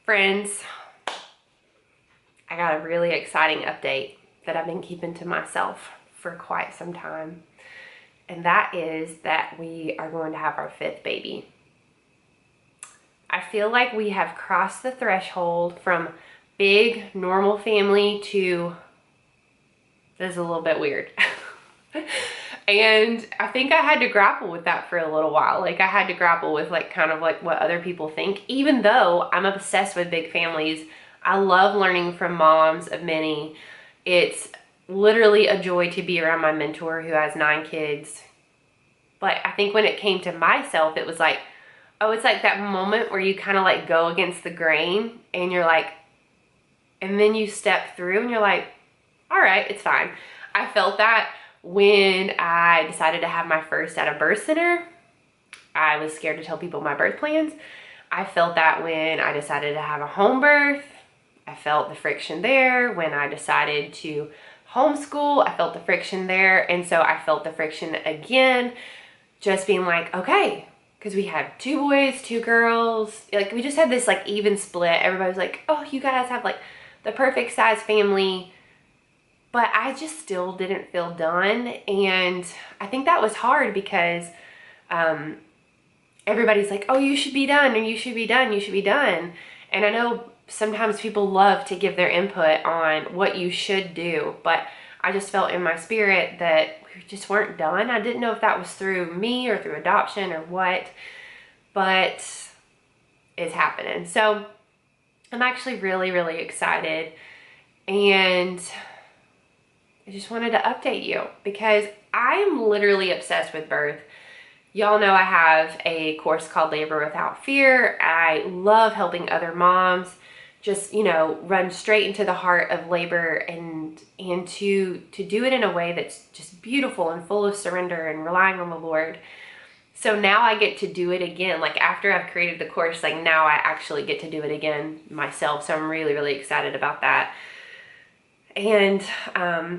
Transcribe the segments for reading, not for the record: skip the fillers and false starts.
Friends, I got a really exciting update that I've been keeping to myself for quite some time. And that is that we are going to have our 5th baby. I feel like we have crossed the threshold from big, normal family to this is a little bit weird. And I think I had to grapple with that for a little while. Like I had to grapple with kind of what other people think. Even though I'm obsessed with big families, I love learning from moms of many. It's literally a joy to be around my mentor who has 9 kids. But I think when it came to myself, it was like, oh, it's like that moment where you kind of like go against the grain and you're like, and then you step through and you're like, all right, it's fine. I felt that when I decided to have my first at a birth center. I was scared to tell people my birth plans. I felt that when I decided to have a home birth. I felt the friction there. When I decided to homeschool, I felt the friction there. And so I felt the friction again, just being like, okay, because we had 2 boys, 2 girls. Like we just had this like even split. Everybody was like, oh, you guys have like the perfect size family. But I just still didn't feel done. And I think that was hard because everybody's like, oh, you should be done, or you should be done, you should be done. And I know sometimes people love to give their input on what you should do, but I just felt in my spirit that we just weren't done. I didn't know if that was through me or through adoption or what, but it's happening. So I'm actually really, really excited. And I just wanted to update you because I'm literally obsessed with birth. Y'all know I have a course called Labor Without Fear. I love helping other moms just, run straight into the heart of labor and to do it in a way that's just beautiful and full of surrender and relying on the Lord. So now I get to do it again. Like after I've created the course, like now I actually get to do it again myself. So I'm really, really excited about that. And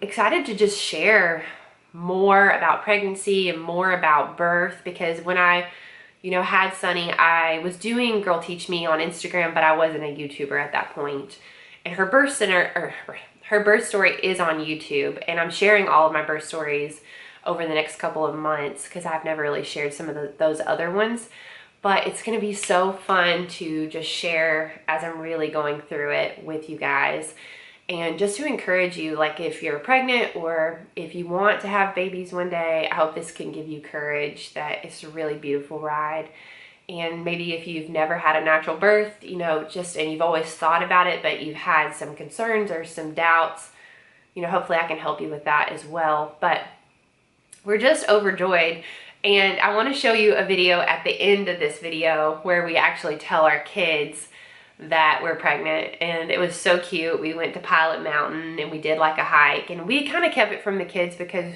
excited to just share more about pregnancy and more about birth, because when I, had Sunny, I was doing Girl Teach Me on Instagram, but I wasn't a YouTuber at that point. And her birth story is on YouTube, and I'm sharing all of my birth stories over the next couple of months because I've never really shared some of those other ones. But it's going to be so fun to just share as I'm really going through it with you guys. And just to encourage you, like if you're pregnant or if you want to have babies one day, I hope this can give you courage that it's a really beautiful ride. And maybe if you've never had a natural birth, and you've always thought about it, but you've had some concerns or some doubts, hopefully I can help you with that as well. But we're just overjoyed. And I want to show you a video at the end of this video where we actually tell our kids that we're pregnant, and it was so cute. We went to Pilot Mountain and we did like a hike, and we kind of kept it from the kids because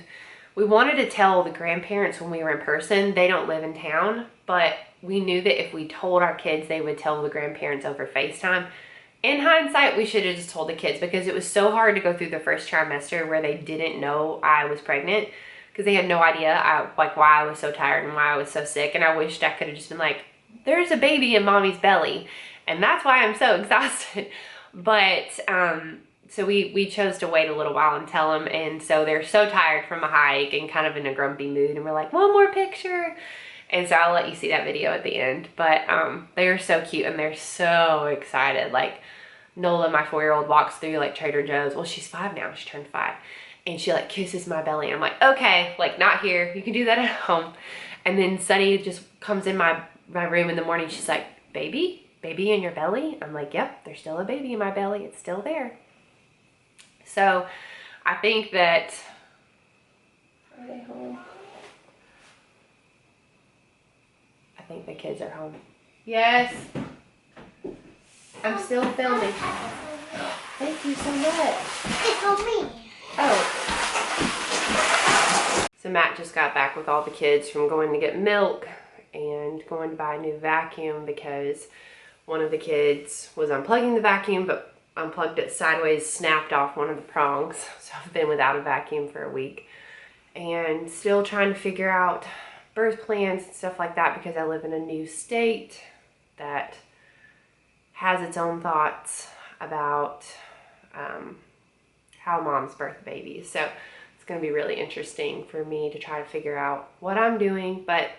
we wanted to tell the grandparents when we were in person. They don't live in town, but we knew that if we told our kids, they would tell the grandparents over FaceTime. In hindsight, we should have just told the kids because it was so hard to go through the first trimester where they didn't know I was pregnant because they had no idea why I was so tired and why I was so sick. And I wished I could have just been like, there's a baby in mommy's belly. And that's why I'm so exhausted. But so we chose to wait a little while and tell them. And so they're so tired from a hike and kind of in a grumpy mood. And we're like, one more picture. And so I'll let you see that video at the end. But they are so cute and they're so excited. Like Nola, my 4-year-old, walks through like Trader Joe's. Well, she's 5 now. She turned 5. And she like kisses my belly. And I'm like, okay, like not here. You can do that at home. And then Sunny just comes in my room in the morning. She's like, baby in your belly? I'm like, yep, there's still a baby in my belly. It's still there. So I think that, are they home? I think the kids are home. Yes. I'm still filming. Thank you so much. It's on me. Oh. So Matt just got back with all the kids from going to get milk and going to buy a new vacuum because one of the kids was unplugging the vacuum, but unplugged it sideways, snapped off one of the prongs. So I've been without a vacuum for a week and still trying to figure out birth plans and stuff like that because I live in a new state that has its own thoughts about how moms birth babies. So it's going to be really interesting for me to try to figure out what I'm doing. But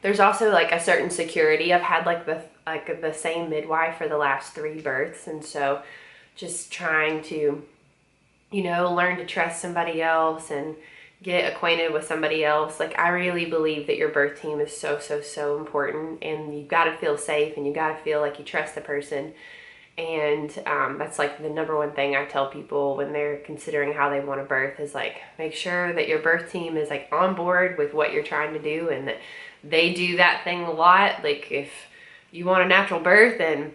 there's also like a certain security. I've had like the same midwife for the last 3 births, and so just trying to, you know, learn to trust somebody else and get acquainted with somebody else. Like, I really believe that your birth team is so important, and you got to feel safe and you got to feel like you trust the person. And that's like the number one thing I tell people when they're considering how they want to birth is like, make sure that your birth team is like on board with what you're trying to do and that they do that thing a lot. Like, if you want a natural birth and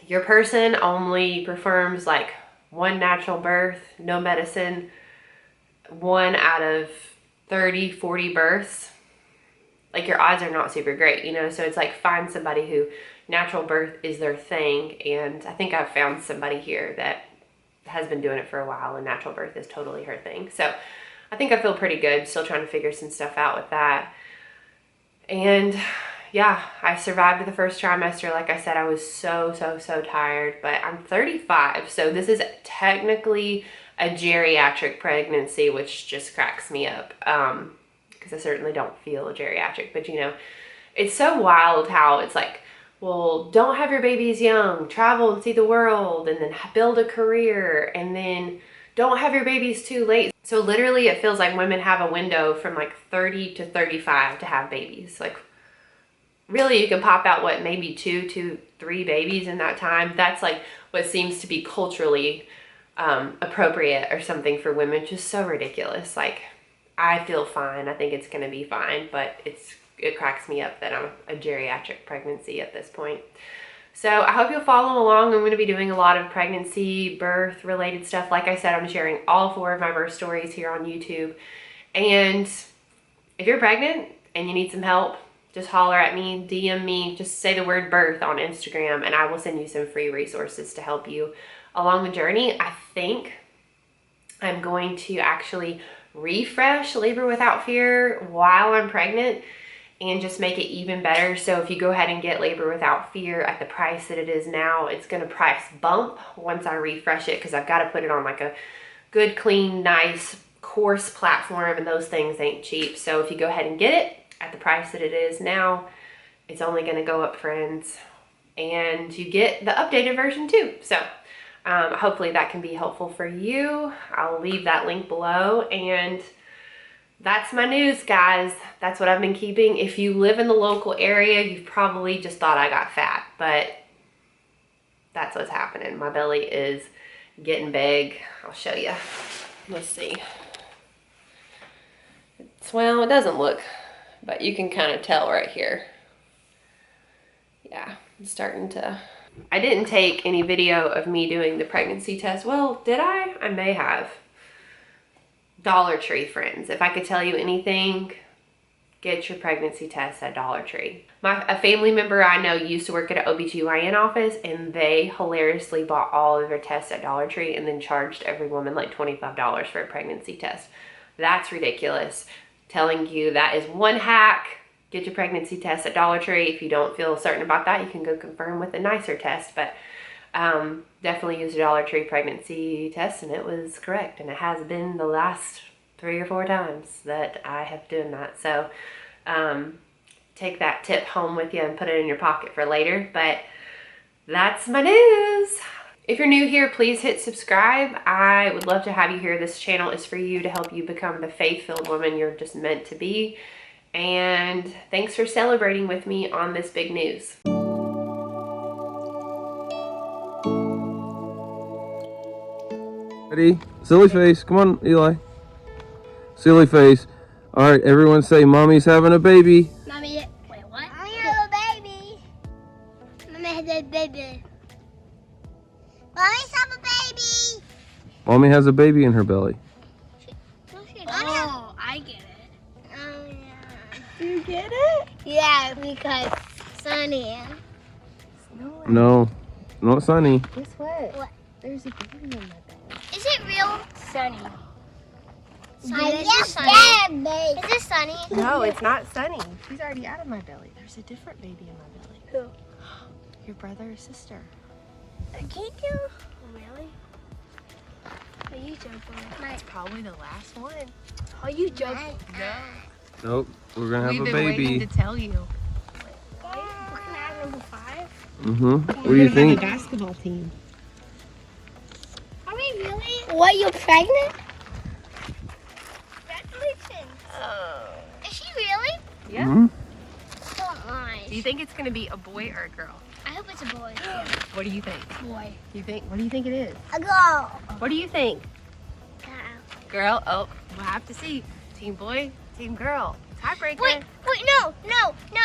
your person only performs like 1 natural birth, no medicine, 1 out of 30, 40 births, like, your odds are not super great, you know? So it's like, find somebody who natural birth is their thing. And I think I've found somebody here that has been doing it for a while and natural birth is totally her thing. So I think I feel pretty good. Still trying to figure some stuff out with that. And yeah, I survived the first trimester. Like I said, I was so tired, but I'm 35. So this is technically a geriatric pregnancy, which just cracks me up. Because I certainly don't feel geriatric, but you know, it's so wild how it's like, well, don't have your babies young, travel and see the world, and then build a career, and then don't have your babies too late. So literally it feels like women have a window from like 30 to 35 to have babies. Like, really, you can pop out what, maybe 2 to 3 babies in that time. That's like what seems to be culturally appropriate or something for women. Just so ridiculous. Like, I feel fine. I think it's going to be fine, but it cracks me up that I'm a geriatric pregnancy at this point. So I hope you'll follow along. I'm going to be doing a lot of pregnancy, birth related stuff. Like I said, I'm sharing all 4 of my birth stories here on YouTube. And if you're pregnant and you need some help, just holler at me, DM me, just say the word birth on Instagram, and I will send you some free resources to help you along the journey. I think I'm going to actually refresh Labor Without Fear while I'm pregnant and just make it even better. So if you go ahead and get Labor Without Fear at the price that it is now, it's going to price bump once I refresh it, because I've got to put it on like a good, clean, nice course platform, and those things ain't cheap. So if you go ahead and get it at the price that it is now, it's only going to go up, friends, and you get the updated version too. So hopefully that can be helpful for you. I'll leave that link below, and that's my news, guys. That's what I've been keeping. If you live in the local area, you've probably just thought I got fat, but that's what's happening. My belly is getting big. I'll show you. Let's see. Well, it doesn't look, but you can kind of tell right here. Yeah, I'm starting to... I didn't take any video of me doing the pregnancy test. Well, did I? I may have. Dollar Tree, friends. If I could tell you anything, get your pregnancy test at Dollar Tree. A family member I know used to work at an OBGYN office, and they hilariously bought all of their tests at Dollar Tree and then charged every woman like $25 for a pregnancy test. That's ridiculous. Telling you that is one hack. Get your pregnancy test at Dollar Tree. If you don't feel certain about that, you can go confirm with a nicer test. But definitely use a Dollar Tree pregnancy test, and it was correct. And it has been the last 3 or 4 times that I have done that. So take that tip home with you and put it in your pocket for later. But that's my news. If you're new here, please hit subscribe. I would love to have you here. This channel is for you, to help you become the faith-filled woman you're just meant to be. And thanks for celebrating with me on this big news. Ready? Silly face. Come on, Eli. Silly face. All right, everyone say, Mommy's having a baby. Mommy, wait, what? Mommy have a baby. Mommy has a baby. Mommy's have a baby. Mommy has a baby in her belly. Oh, I get it. Oh, yeah. Do you get it? Yeah, because Sunny. No, not Sunny. Guess what? What? There's a baby in my belly. Is it real? Sunny. Sunny. Yes, Sunny. Is this Sunny? No, it's not Sunny. She's already out of my belly. There's a different baby in my belly. Who? Your brother or sister. Can't you? Really? Are you joking? It's probably the last one. Are you joking? No. Nope. We're gonna have We've a been baby. waiting to tell you. We're gonna have number 5. What do you think? Basketball team. Are we really? What, you're pregnant? Congratulations. Is she really? Yeah. Mhm. Come on. Do you think it's gonna be a boy or a girl? I hope it's a boy. What do you think? Boy. What do you think it is? A girl. What do you think? Girl? Oh, we'll have to see. Team boy, team girl. Tiebreaker. Wait, no.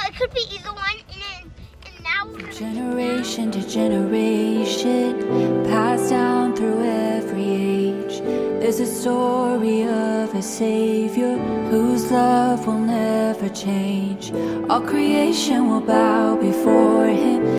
It could be either one, and now we're gonna. Generation to generation, passed down through every age. There's a story of a savior whose love will never change. All creation will bow before him.